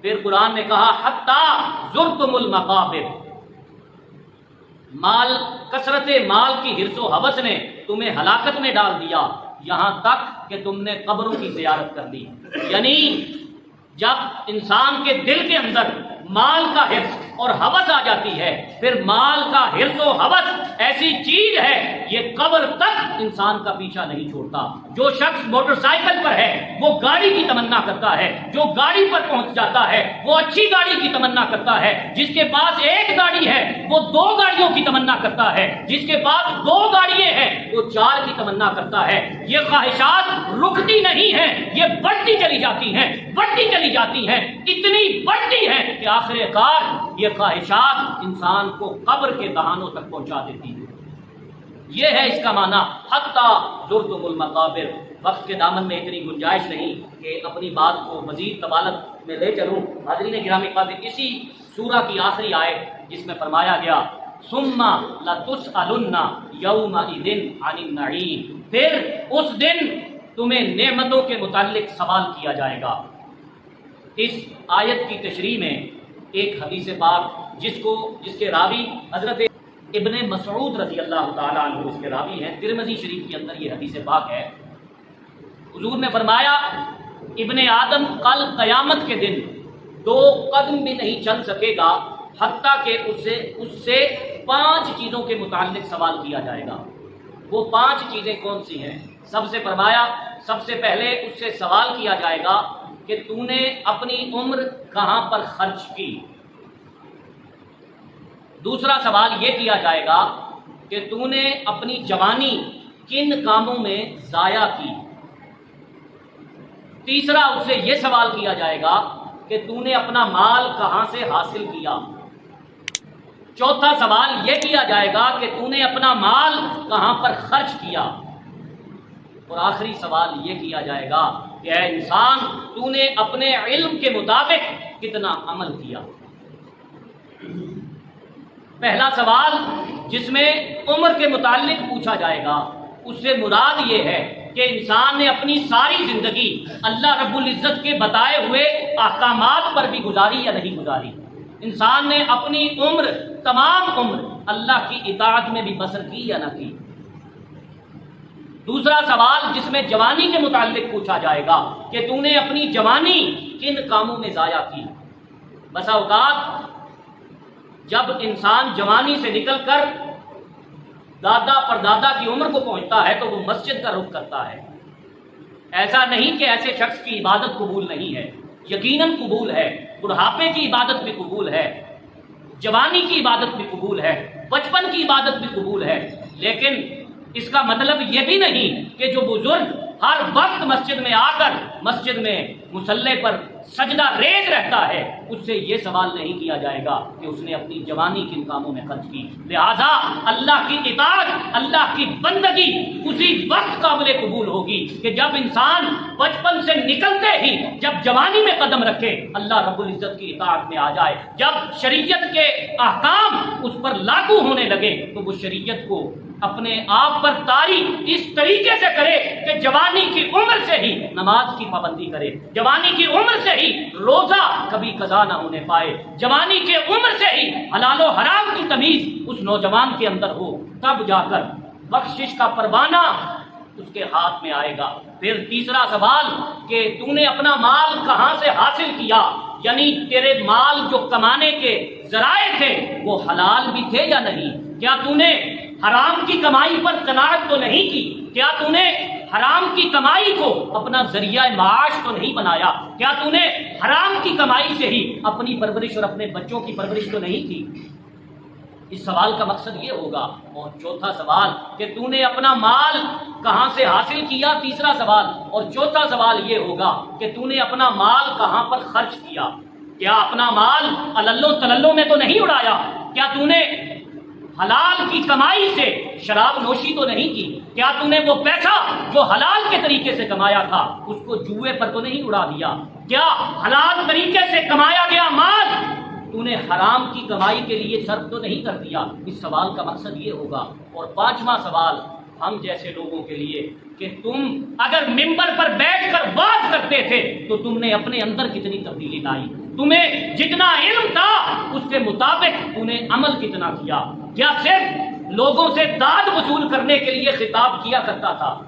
پھر قرآن نے کہا حتی زرتم المقابر، مال، کثرت مال کی حرص و ہوس نے تمہیں ہلاکت میں ڈال دیا، یہاں تک کہ تم نے قبروں کی زیارت کر لی۔ یعنی جب انسان کے دل کے اندر مال کا حرص اور ہوس آ جاتی ہے، پھر مال کا حرص و ہوس ایسی چیز ہے یہ قبر تک انسان کا پیچھا نہیں چھوڑتا۔ جو شخص موٹر سائیکل پر ہے وہ گاڑی کی تمنا کرتا ہے، جو گاڑی پر پہنچ جاتا ہے وہ اچھی گاڑی کی تمنا کرتا ہے، جس کے پاس ایک گاڑی ہے وہ 2 گاڑیوں کی تمنا کرتا ہے، جس کے پاس 2 گاڑیاں ہیں وہ 4 کی تمنا کرتا ہے۔ یہ خواہشات رکتی نہیں ہیں، یہ بڑھتی چلی جاتی ہیں، بڑھتی چلی جاتی ہیں، اتنی بڑھتی ہیں کہ آخر کار یہ خواہشات انسان کو قبر کے دہانوں تک پہنچا دیتی ہیں۔ یہ ہے اس کا معنی حتی زرتم المقابر۔ وقت کے دامن میں اتنی گنجائش نہیں کہ اپنی بات کو مزید طوالت میں لے چلوں۔ حاضرین گرامی قدر، اسی سورہ کی آخری آیت جس میں فرمایا گیا ثم لتسألن یومئذ عن النعیم، پھر اس دن تمہیں نعمتوں کے متعلق سوال کیا جائے گا۔ اس آیت کی تشریح میں ایک حدیث پاک جس کے راوی حضرت ابن مسعود رضی اللہ تعالیٰ عنہ اس کے راوی ہیں، ترمذی شریف کے اندر یہ حدیث پاک ہے۔ حضور نے فرمایا ابن آدم کل قیامت کے دن 2 قدم بھی نہیں چل سکے گا حتیٰ کہ اس سے 5 چیزوں کے متعلق سوال کیا جائے گا۔ وہ 5 چیزیں کون سی ہیں؟ سب سے فرمایا سب سے پہلے اس سے سوال کیا جائے گا کہ تو نے اپنی عمر کہاں پر خرچ کی۔ دوسرا سوال یہ کیا جائے گا کہ تو نے اپنی جوانی کن کاموں میں ضائع کی۔ تیسرا اس سے یہ سوال کیا جائے گا کہ تو نے اپنا مال کہاں سے حاصل کیا۔ چوتھا سوال یہ کیا جائے گا کہ تو نے اپنا مال کہاں پر خرچ کیا۔ اور آخری سوال یہ کیا جائے گا کہ اے انسان تو نے اپنے علم کے مطابق کتنا عمل کیا۔ پہلا سوال جس میں عمر کے متعلق پوچھا جائے گا، اس سے مراد یہ ہے کہ انسان نے اپنی ساری زندگی اللہ رب العزت کے بتائے ہوئے احکامات پر بھی گزاری یا نہیں گزاری۔ انسان نے اپنی عمر، تمام عمر اللہ کی اطاعت میں بھی بسر کی یا نہ کی۔ دوسرا سوال جس میں جوانی کے متعلق پوچھا جائے گا کہ تو نے اپنی جوانی کن کاموں میں ضائع کی۔ بسا اوقات جب انسان جوانی سے نکل کر دادا پردادا کی عمر کو پہنچتا ہے تو وہ مسجد کا رخ کرتا ہے۔ ایسا نہیں کہ ایسے شخص کی عبادت قبول نہیں ہے، یقیناً قبول ہے۔ بڑھاپے کی عبادت بھی قبول ہے، جوانی کی عبادت بھی قبول ہے، بچپن کی عبادت بھی قبول ہے، لیکن اس کا مطلب یہ بھی نہیں کہ جو بزرگ ہر وقت مسجد میں آ کر مسجد میں مصلی پر سجدہ ریز رہتا ہے، اس سے یہ سوال نہیں کیا جائے گا کہ اس نے اپنی جوانی کن کاموں میں خرچ کی۔ لہذا اللہ کی اطاعت، اللہ کی بندگی اسی وقت قابل قبول ہوگی کہ جب انسان بچپن سے نکلتے ہی جب جوانی میں قدم رکھے، اللہ رب العزت کی اطاعت میں آ جائے، جب شریعت کے احکام اس پر لاگو ہونے لگے تو وہ شریعت کو اپنے آپ پر طاری اس طریقے سے کرے کہ جوانی کی عمر سے ہی نماز کی پابندی کرے، جوانی کی عمر سے ہی روزہ کبھی قضا نہ ہونے پائے، جوانی کی عمر سے ہی حلال و حرام کی تمیز اس نوجوان کے اندر ہو، تب جا کر بخشش کا پروانہ اس کے ہاتھ میں آئے گا۔ پھر تیسرا سوال کہ تو نے اپنا مال کہاں سے حاصل کیا، یعنی تیرے مال جو کمانے کے ذرائع تھے وہ حلال بھی تھے یا نہیں۔ کیا تو نے حرام کی کمائی پر قناعت تو نہیں کی؟ کیا تو نے حرام کی کمائی کو اپنا ذریعہ معاش تو نہیں بنایا؟ کیا تو نے حرام کی کمائی سے ہی اپنی پرورش اور اپنے بچوں کی پرورش تو نہیں کی؟ اس سوال کا مقصد یہ ہوگا۔ اور چوتھا سوال کہ تو نے اپنا مال کہاں سے حاصل کیا، تیسرا سوال، اور چوتھا سوال یہ ہوگا کہ تو نے اپنا مال کہاں پر خرچ کیا۔ کیا اپنا مال اللو تللو میں تو نہیں اڑایا؟ کیا تو نے حلال کی کمائی سے شراب نوشی تو نہیں کی؟ کیا تو نے وہ پیسہ جو حلال کے طریقے سے کمایا تھا اس کو جوئے پر تو نہیں اڑا دیا؟ کیا حلال طریقے سے کمایا گیا مال تو نے حرام کی کمائی کے لیے صرف تو نہیں کر دیا؟ اس سوال کا مقصد یہ ہوگا۔ اور پانچواں سوال ہم جیسے لوگوں کے لیے کہ تم اگر ممبر پر بیٹھ کر بات کرتے تھے تو تم نے اپنے اندر کتنی تبدیلی لائی، تمہیں جتنا علم تھا اس کے مطابق تم نے عمل کتنا کیا؟ کیا صرف لوگوں سے داد وصول کرنے کے لیے خطاب کیا کرتا تھا؟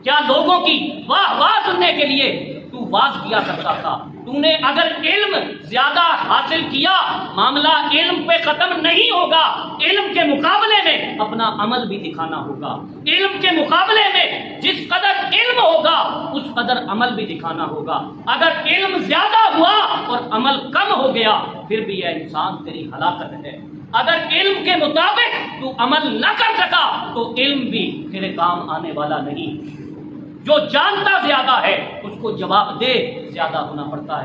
کیا لوگوں کی واہ واہ سننے کے لیے تو واز کیا کرتا تھا؟ تو نے اگر علم زیادہ حاصل کیا، معاملہ علم پہ ختم نہیں ہوگا، علم کے مقابلے میں اپنا عمل بھی دکھانا ہوگا، علم کے مقابلے میں جس قدر علم ہوگا اس قدر عمل بھی دکھانا ہوگا۔ اگر علم زیادہ ہوا اور عمل کم ہو گیا پھر بھی یہ انسان تیری ہلاکت ہے۔ اگر علم کے مطابق تو عمل نہ کر سکا تو علم بھی تیرے کام آنے والا نہیں۔ جو جانتا زیادہ ہے اس کو جواب دے زیادہ ہونا پڑتا ہے۔